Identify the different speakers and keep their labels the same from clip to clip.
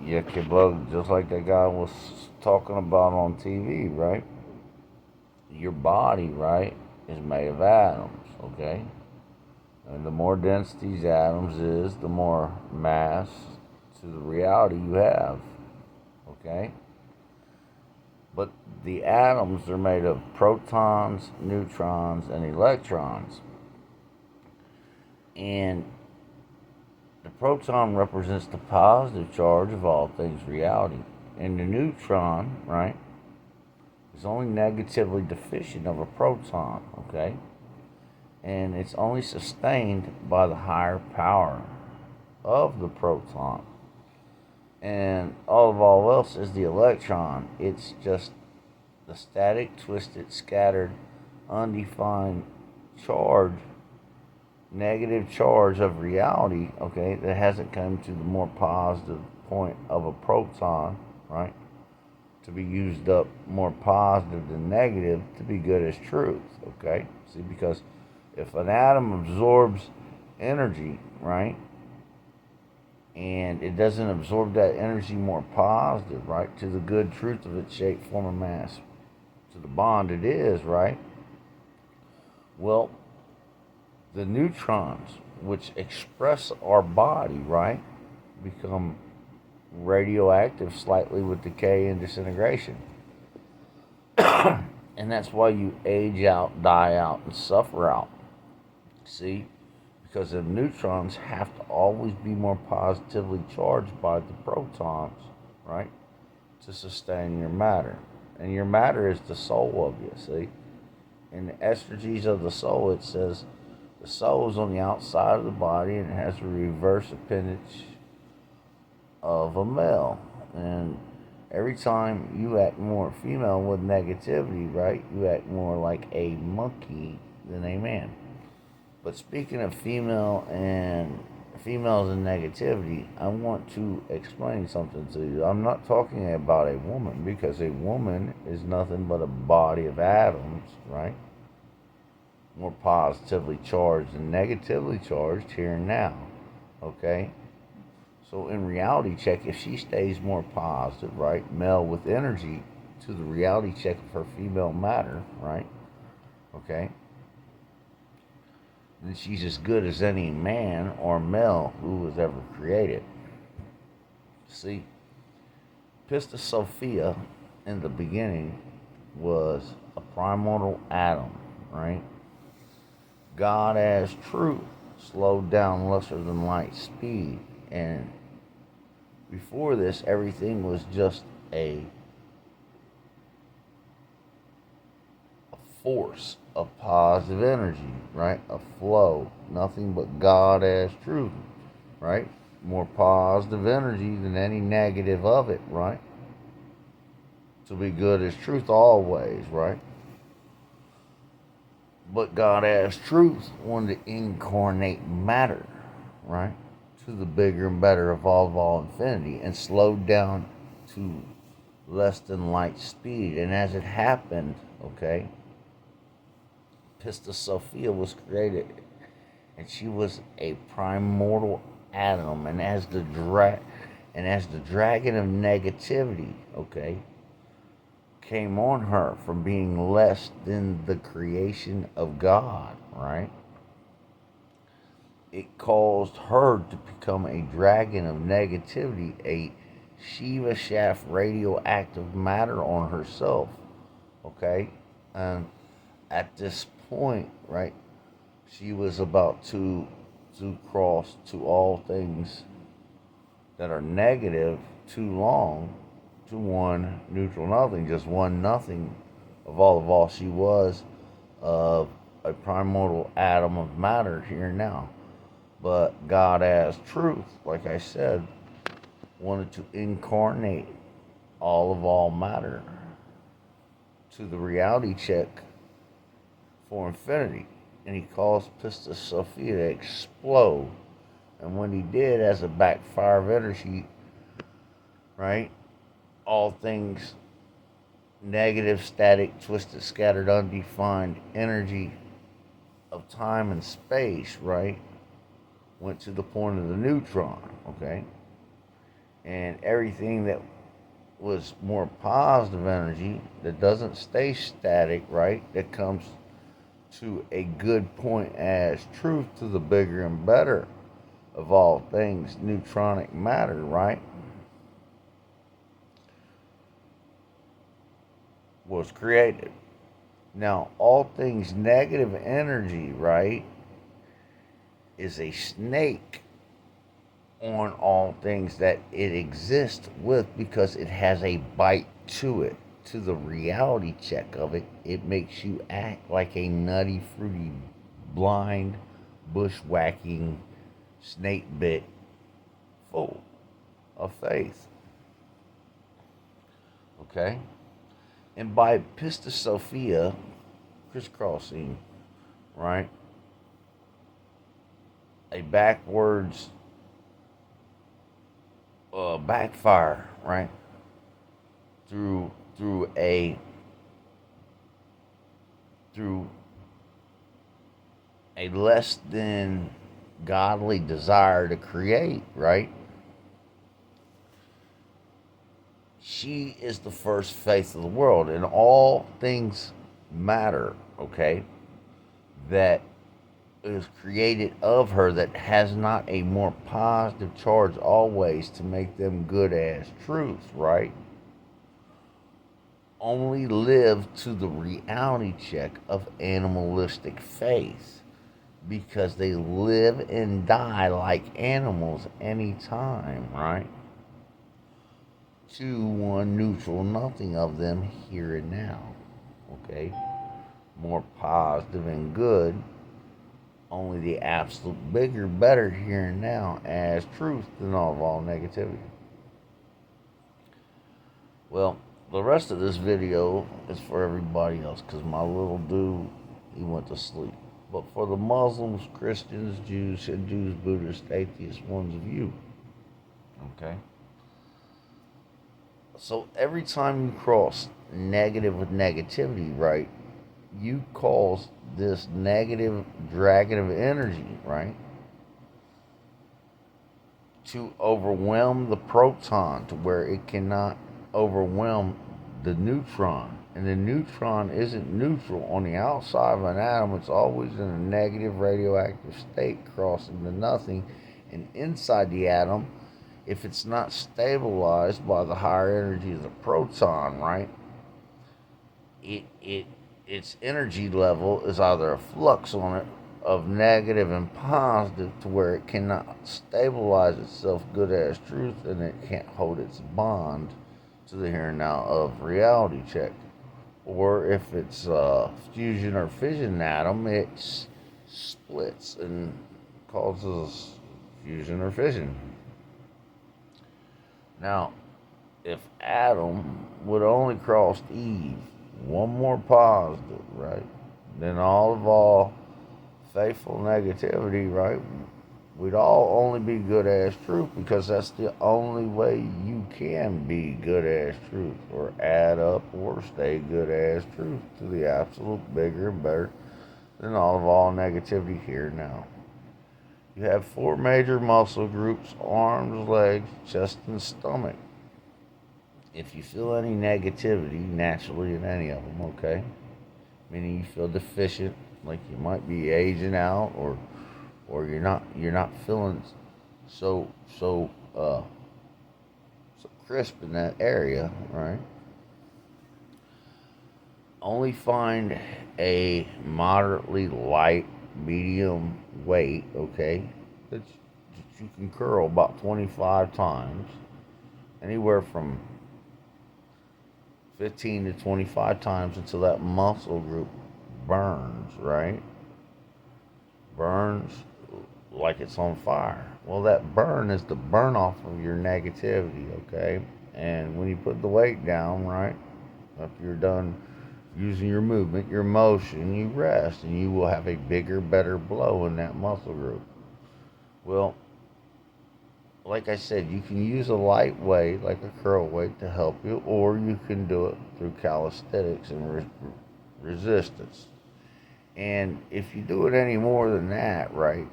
Speaker 1: you can blow just like that guy was talking about on TV, right? Your body, right, is made of atoms, okay? And the more dense these atoms is, the more mass to the reality you have, okay? But the atoms are made of protons, neutrons, and electrons. And the proton represents the positive charge of all things reality. And the neutron, right, is only negatively deficient of a proton, okay? And it's only sustained by the higher power of the proton. And all else is the electron. It's just the static, twisted, scattered, undefined charge, negative charge of reality, okay, that hasn't come to the more positive point of a proton, right? To be used up more positive than negative to be good as truth, okay? See, because if an atom absorbs energy, right, and it doesn't absorb that energy more positive, right, to the good truth of its shape, form, and mass, to the bond it is, right? Well, the neutrons, which express our body, right, become radioactive slightly with decay and disintegration. And that's why you age out, die out, and suffer out. See? Because the neutrons have to always be more positively charged by the protons, right? To sustain your matter. And your matter is the soul of you, see? In the estrategies of the soul, it says the soul is on the outside of the body and it has a reverse appendage of a male. And every time you act more female with negativity, right, you act more like a monkey than a man. But speaking of females and negativity, I want to explain something to you. I'm not talking about a woman because a woman is nothing but a body of atoms, right? More positively charged and negatively charged here and now, okay? So in reality check, if she stays more positive, right, male with energy to the reality check of her female matter, right, okay, then she's as good as any man or male who was ever created. See, Pistis Sophia in the beginning was a primordial atom, right? God as truth, slowed down lesser than light speed, and before this, everything was just a force of positive energy, right? A flow, nothing but God as truth, right? More positive energy than any negative of it, right? To be good as truth always, right? But God as truth wanted to incarnate matter, right? To the bigger and better of all infinity and slowed down to less than light speed. And as it happened, okay, Pistis Sophia was created, and she was a primordial atom. And as the dragon of negativity, okay, came on her from being less than the creation of God, right? It caused her to become a dragon of negativity, a Shiva shaft radioactive matter on herself, okay? And at this point, right, she was about to cross to all things that are negative too long to one neutral nothing, just one nothing of all she was, of a primordial atom of matter here and now. But God as truth, like I said, wanted to incarnate all matter to the reality check for infinity. And he caused Pistis Sophia to explode. And when he did, as a backfire of energy, right, all things negative, static, twisted, scattered, undefined energy of time and space, right, went to the point of the neutron, okay? And everything that was more positive energy that doesn't stay static, right? That comes to a good point as truth to the bigger and better of all things, neutronic matter, right? Was created. Now, all things negative energy, right, is a snake on all things that it exists with because it has a bite to it. To the reality check of it, it makes you act like a nutty, fruity, blind, bushwhacking, snake bit fool of faith. Okay? And by Pistis Sophia, crisscrossing, right? A backwards backfire, right? Through a through a less than godly desire to create, right? She is the first faith of the world, and all things matter, okay? That is created of her that has not a more positive charge always to make them good as truth, right? Only live to the reality check of animalistic faith because they live and die like animals anytime, right? Two, one, neutral, nothing of them here and now, okay? More positive and good, only the absolute bigger, better here and now as truth than all negativity. Well, the rest of this video is for everybody else because my little dude, he went to sleep. But for the Muslims, Christians, Jews, Hindus, Buddhists, atheists, ones of you, okay? So every time you cross negative with negativity, right, you cause this negative dragon of energy, right, to overwhelm the proton to where it cannot overwhelm the neutron. And the neutron isn't neutral on the outside of an atom, it's always in a negative radioactive state crossing to nothing. And inside the atom, if it's not stabilized by the higher energy of the proton, right, its energy level is either a flux on it of negative and positive to where it cannot stabilize itself good as truth and it can't hold its bond to the here and now of reality check. Or if it's fusion or fission atom, it splits and causes fusion or fission. Now, if Adam would only crossed Eve one more positive, right, then all faithful negativity, right, we'd all only be good as truth because that's the only way you can be good as truth or add up or stay good as truth to the absolute bigger and better than all negativity here now. You have four major muscle groups: arms, legs, chest, and stomach. If you feel any negativity naturally in any of them, okay, meaning you feel deficient, like you might be aging out, or you're not feeling so so crisp in that area, right? Only find a moderately light, medium weight, okay, that you can curl about 25 times, anywhere from 15 to 25 times until that muscle group burns, right? Burns like it's on fire. Well, that burn is the burn off of your negativity, okay? And when you put the weight down, right, after you're done using your movement, your motion, you rest and you will have a bigger, better blow in that muscle group. Well, like I said, you can use a light weight, like a curl weight, to help you, or you can do it through calisthenics and resistance. And if you do it any more than that, right,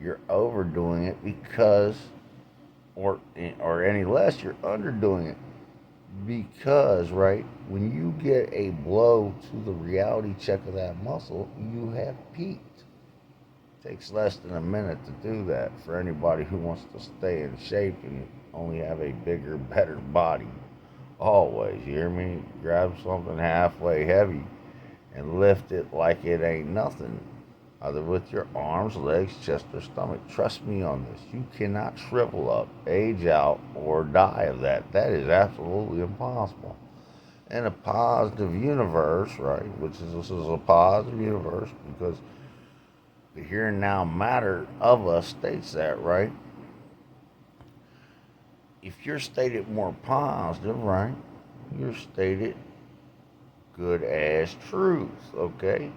Speaker 1: you're overdoing it because or any less, you're underdoing it. Because, right, when you get a blow to the reality check of that muscle, you have peaked. It takes less than a minute to do that for anybody who wants to stay in shape and only have a bigger, better body. Always, you hear me? Grab something halfway heavy and lift it like it ain't nothing, either with your arms, legs, chest, or stomach. Trust me on this. You cannot shrivel up, age out, or die of that. That is absolutely impossible. In a positive universe, right, this is a positive universe because the here and now matter of us states that, right? If you're stated more positive, right, you're stated good as truth, okay?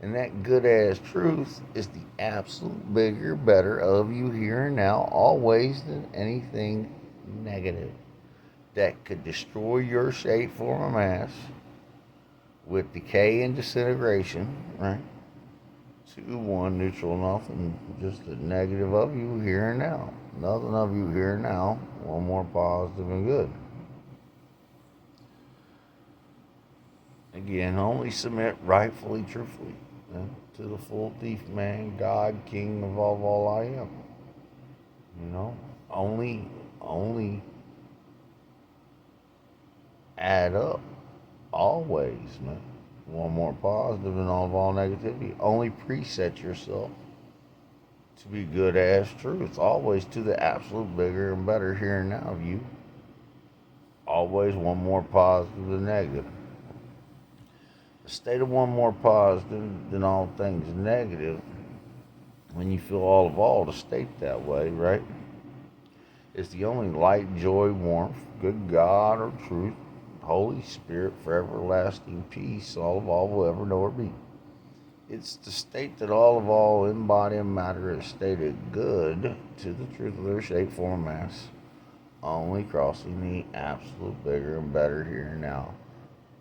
Speaker 1: And that good as truth is the absolute bigger, better of you here and now, always than anything negative that could destroy your shape, form, or mass with decay and disintegration, right? 2-1 neutral, nothing, just a negative of you here and now. Nothing of you here and now, one more positive and good. Again, only submit rightfully, truthfully, to the full thief man, God, King of all I am. You know, only add up, always, man. One more positive and all negativity. Only preset yourself to be good as truth, always to the absolute bigger and better here and now of you. Always one more positive than negative. The state of one more positive than all things negative, when you feel all to state that way, right? It's the only light, joy, warmth, good God or truth, Holy Spirit for everlasting peace, all will ever know or be. It's the state that all in body and matter is stated good to the truth of their shape, form, mass, only crossing the absolute bigger and better here and now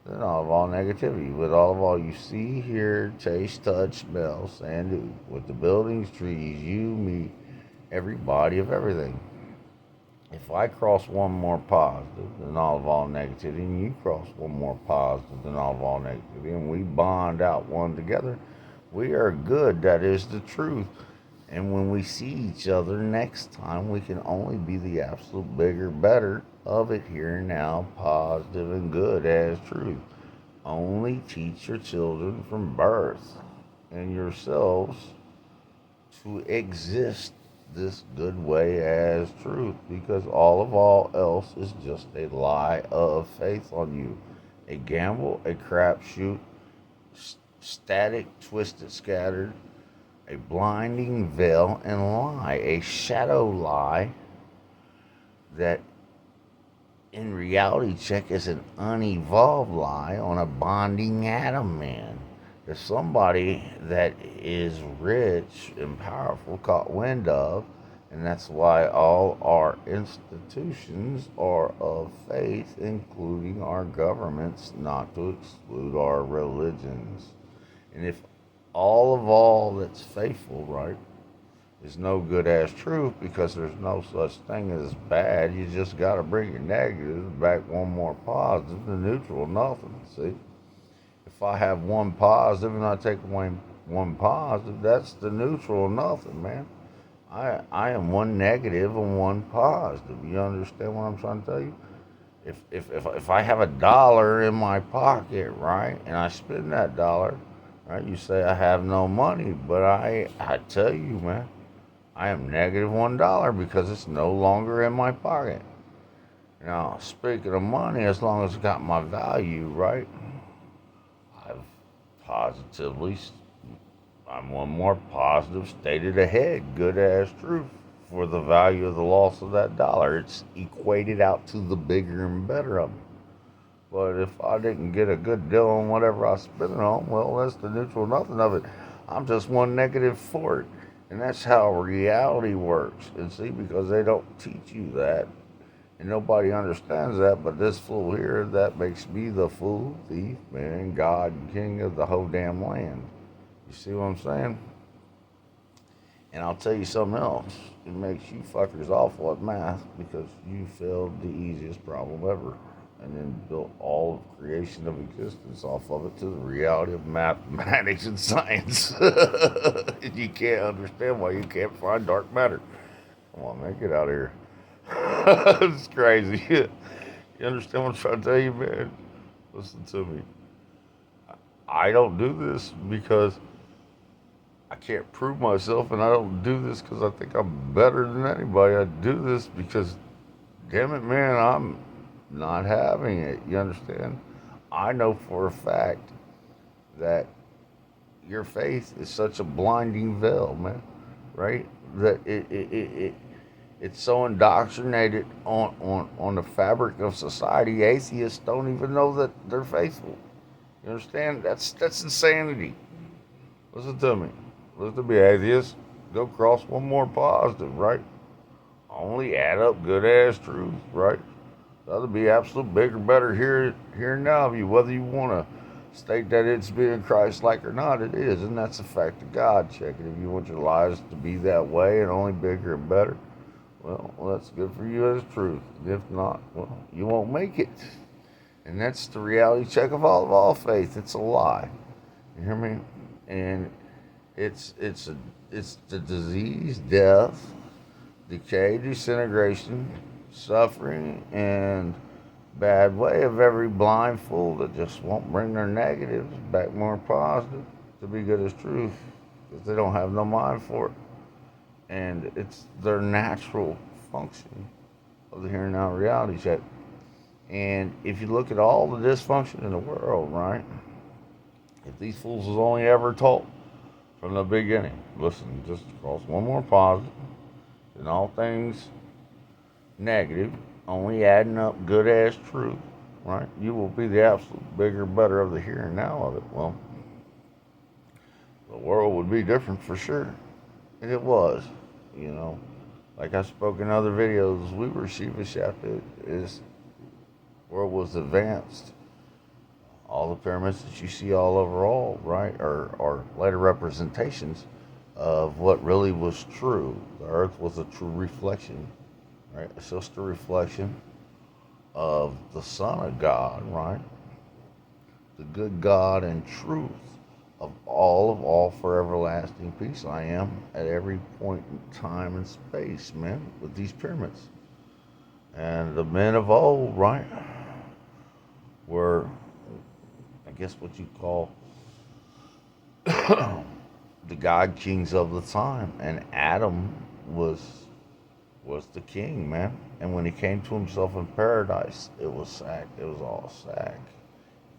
Speaker 1: than all negativity. With all you see, hear, taste, touch, smell, say, and do. With the buildings, trees, you, me, every body of everything. If I cross one more positive than all negativity, and you cross one more positive than all negativity, and we bond out one together, we are good. That is the truth. And when we see each other next time, we can only be the absolute bigger, better of it here and now, positive and good as truth. Only teach your children from birth and yourselves to exist this good way as truth, because all else is just a lie of faith on you, a gamble, a crapshoot, static, twisted, scattered, a blinding veil and lie, a shadow lie that in reality check is an unevolved lie on a bonding atom man. If somebody that is rich and powerful caught wind of, and that's why all our institutions are of faith, including our governments, not to exclude our religions. And if all that's faithful, right, is no good as truth, because there's no such thing as bad. You just got to bring your negatives back one more positive, the neutral, nothing. See, if I have one positive and I take away one positive, that's the neutral, nothing, man. I am one negative and one positive. You understand what I'm trying to tell you? If I have $1 in my pocket, right, and I spend that dollar, right, you say I have no money, but I tell you, man, I am negative $1 because it's no longer in my pocket. Now, speaking of money, as long as it's got my value, right, I've positively, I'm one more positive stated ahead, good as truth, for the value of the loss of that dollar. It's equated out to the bigger and better of it. But if I didn't get a good deal on whatever I spent it on, well, that's the neutral nothing of it. I'm just one negative for it. And that's how reality works. And see, because they don't teach you that, and nobody understands that, but this fool here, that makes me the fool, thief, man, God, and king of the whole damn land. You see what I'm saying? And I'll tell you something else. It makes you fuckers awful at math because you failed the easiest problem ever and then built all of creation of existence off of it to the reality of mathematics and science. And you can't understand why you can't find dark matter. Come on, man, get out of here. It's crazy. You understand what I'm trying to tell you, man? Listen to me. I don't do this because I can't prove myself, and I don't do this because I think I'm better than anybody. I do this because, damn it, man, I'm not having it. You understand? I know for a fact that your faith is such a blinding veil, man, right? That it's so indoctrinated on the fabric of society, atheists don't even know that they're faithful. You understand? That's insanity. Listen to me. Listen to me, atheists. Go cross one more positive, right? Only add up good ass truth, right? That'll be absolute bigger, better here and now of you, whether you want to state that it's being Christ-like or not. It is, and that's a fact of God. Check it. If you want your lives to be that way and only bigger and better, well, that's good for you as truth. If not, well, you won't make it. And that's the reality check of all faith. It's a lie. You hear me? And it's the disease, death, decay, disintegration, suffering, and bad way of every blind fool that just won't bring their negatives back more positive to be good as truth because they don't have no mind for it. And it's their natural function of the here and now reality check. And if you look at all the dysfunction in the world, right? If these fools was only ever taught from the beginning, listen, just cross one more positive, and all things negative, only adding up good ass truth, right? You will be the absolute bigger, better of the here and now of it. Well, the world would be different for sure. And it was, you know. Like I spoke in other videos, we were Shiva shafted. Is world was advanced. All the pyramids that you see all over all, right, are later representations of what really was true. The earth was a true reflection, right? It's just a reflection of the Son of God, right? The good God and truth of all for everlasting peace. I am at every point in time and space, man, with these pyramids. And the men of old, right, were, I guess, what you call the god kings of the time, and Adam was the king, man. And when he came to himself in paradise, it was sack. It was all sack.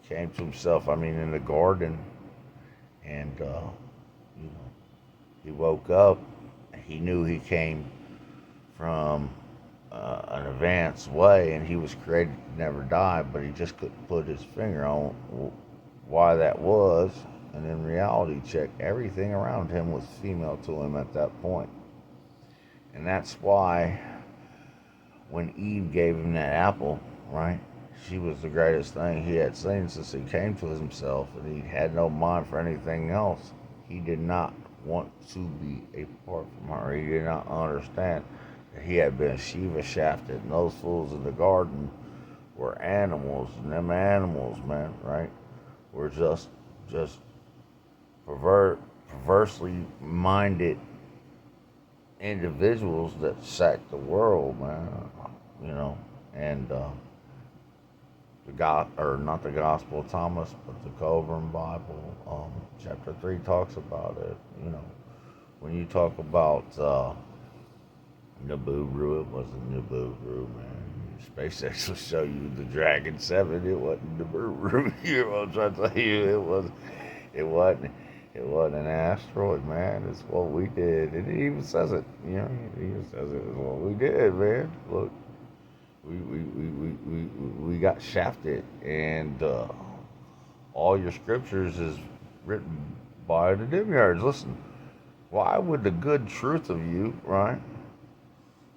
Speaker 1: He came to himself, I mean, in the garden, and you know, he woke up. He knew he came from an advanced way, and he was created to never die, but he just couldn't put his finger on why that was. And in reality check, everything around him was female to him at that point. And that's why when Eve gave him that apple, right, she was the greatest thing he had seen since he came to himself, and he had no mind for anything else. He did not want to be a part from her. He did not understand that he had been Shiva shafted, and those fools in the garden were animals, and them animals, man, right, were just perversely minded individuals that sacked the world, man. You know, and or not the Gospel of Thomas, but the Coburn Bible, chapter 3 talks about it. You know, when you talk about Nibiru, it wasn't Nibiru, man. SpaceX will show you the Dragon 7. It wasn't Nibiru. You know what I'm trying to tell you? It wasn't. It wasn't an asteroid, man. It's what we did. And it even says it. You know, it even says it. It's what we did, man. Look, we got shafted, and all your scriptures is written by the demiurge. Listen, why would the good truth of you, right,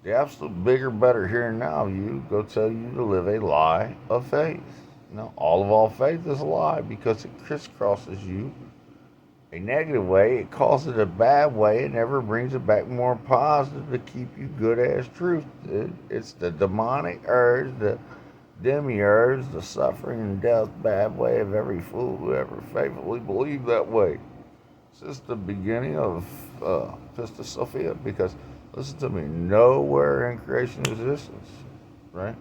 Speaker 1: the absolute bigger, better here and now of you, go tell you to live a lie of faith? You know, all faith is a lie because it crisscrosses you a negative way, it calls it a bad way and never brings it back more positive to keep you good as truth. It's the demonic urge, the demiurge, the suffering and death bad way of every fool who ever faithfully believed that way. This is the beginning of Pista Sophia, because listen to me, nowhere in creation existence, right?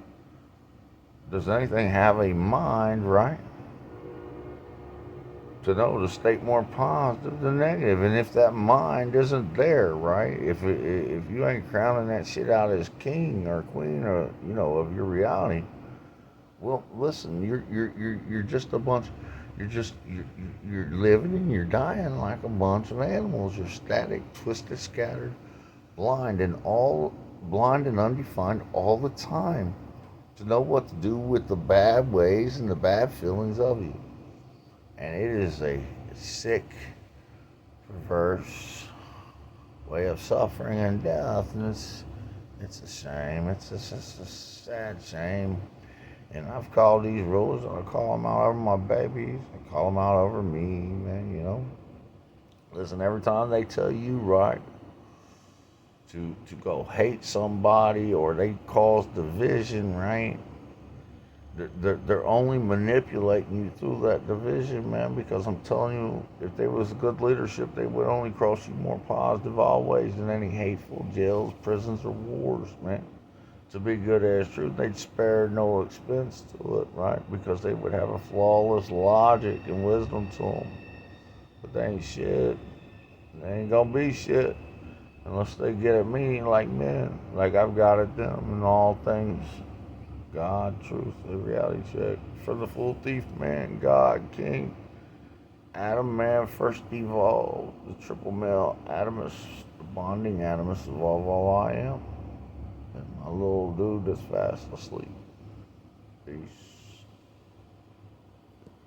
Speaker 1: Does anything have a mind, right? To know to state more positive than negative. And if that mind isn't there, right? If you ain't crowning that shit out as king or queen or of your reality, well, listen, you're just a bunch. You're living and you're dying like a bunch of animals. You're static, twisted, scattered, blind and undefined all the time. To know what to do with the bad ways and the bad feelings of you. And it is a sick, perverse way of suffering and death, and it's a shame. It's just a sad shame. And I've called these rules, and I call them out over my babies. I call them out over me, man. Listen, every time they tell you right to go hate somebody or they cause division, right? They're only manipulating you through that division, man, because I'm telling you, if there was good leadership, they would only cross you more positive always than any hateful jails, prisons, or wars, man. To be good as truth, they'd spare no expense to it, right? Because they would have a flawless logic and wisdom to them. But they ain't shit. They ain't gonna be shit unless they get at me like men, like I've got at them in all things. God, truth, the reality check. For the full thief, man, God, King, Adam, man, first evolved, the triple male Adamus, the bonding Adamus of all I am. And my little dude that's fast asleep. Peace.